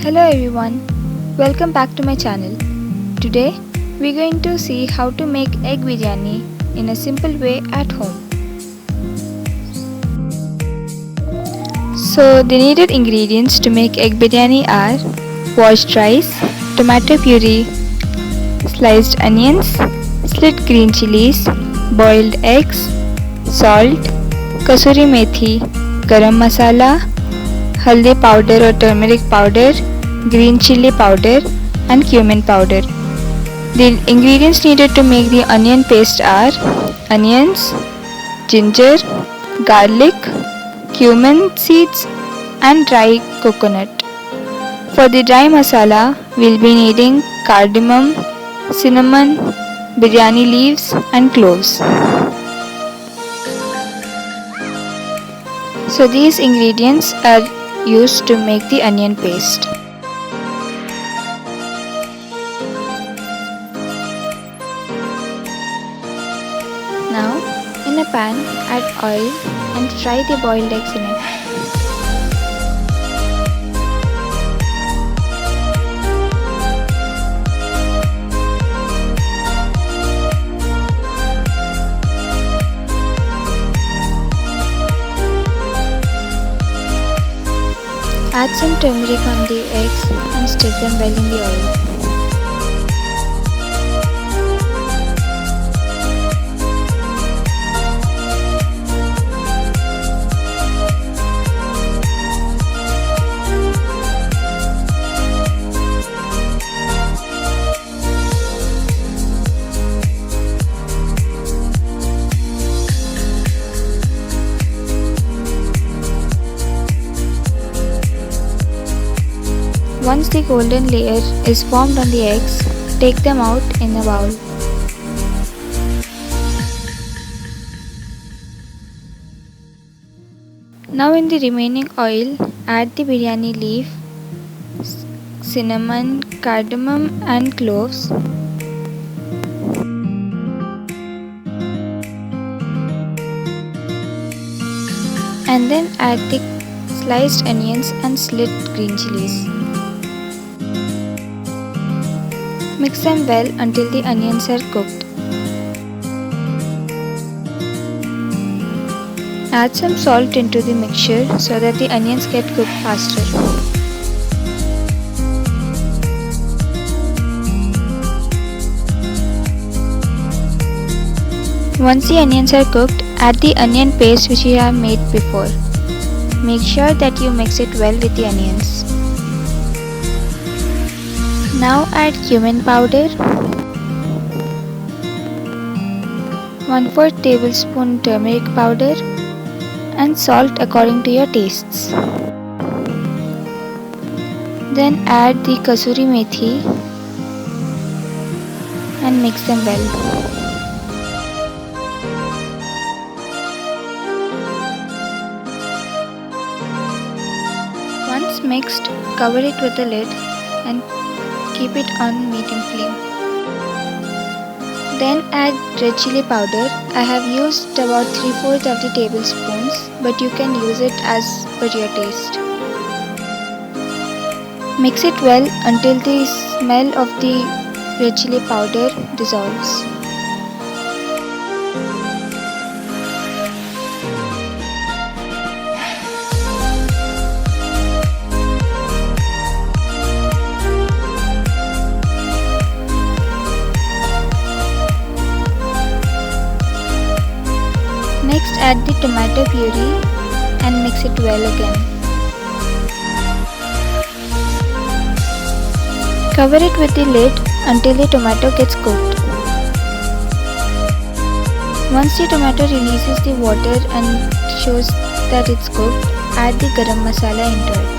Hello everyone, welcome back to my channel. Today we're going to see how to make egg biryani in a simple way at home. So the needed ingredients to make egg biryani are washed rice, tomato puree, sliced onions, slit green chilies, boiled eggs, salt, kasuri methi, garam masala, haldi powder or turmeric powder, green chili powder and cumin powder. The ingredients needed to make the onion paste are onions, ginger, garlic, cumin seeds and dry coconut. For the dry masala, we'll be needing cardamom, cinnamon, biryani leaves and cloves. So these ingredients are used to make the onion paste. Now in a pan add oil and fry the boiled eggs in it. Add some turmeric on the eggs and stir them well in the oil. Once the golden layer is formed on the eggs, take them out in a bowl. Now in the remaining oil, add the biryani leaf, cinnamon, cardamom and cloves. And then add the sliced onions and slit green chilies. Mix them well until the onions are cooked. Add some salt into the mixture so that the onions get cooked faster. Once the onions are cooked, add the onion paste which you have made before. Make sure that you mix it well with the onions. Now add cumin powder, 1/4 tablespoon turmeric powder and salt according to your tastes. Then add the kasuri methi and mix them well. Once mixed, cover it with a lid and keep it on medium flame. Then add red chili powder. I have used about 3/4 of the tablespoons, but you can use it as per your taste. Mix it well until the smell of the red chili powder dissolves. Next add the tomato puree and mix it well again. Cover it with the lid until the tomato gets cooked. Once the tomato releases the water and shows that it's cooked, add the garam masala into it.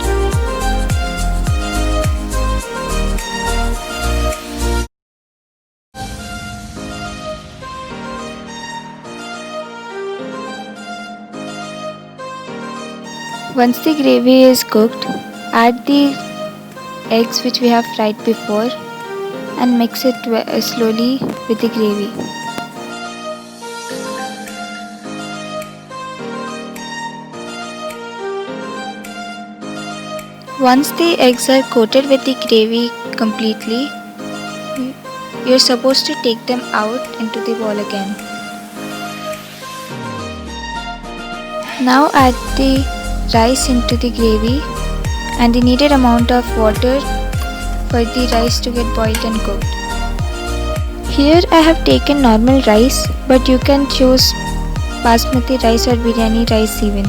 Once the gravy is cooked, add the eggs which we have fried before and mix it slowly with the gravy. Once the eggs are coated with the gravy completely, you're supposed to take them out into the bowl again. Now add the rice into the gravy and the needed amount of water for the rice to get boiled and cooked. Here I have taken normal rice, but you can choose basmati rice or biryani rice even.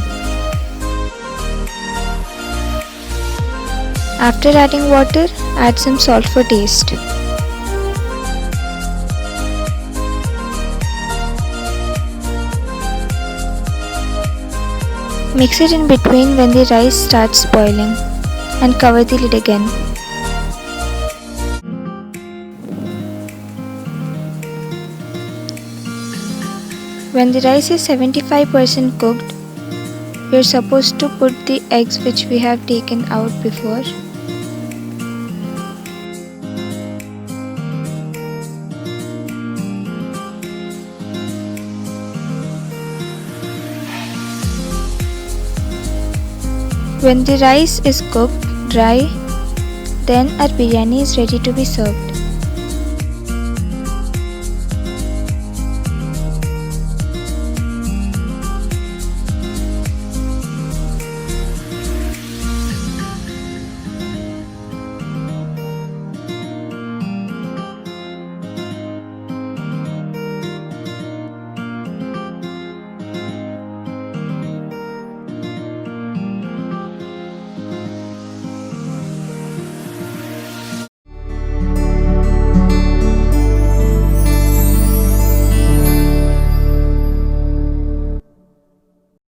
After adding water, add some salt for taste. Mix it in between when the rice starts boiling and cover the lid again. When the rice is 75% cooked, we are supposed to put the eggs which we have taken out before. When the rice is cooked dry, then our biryani is ready to be served.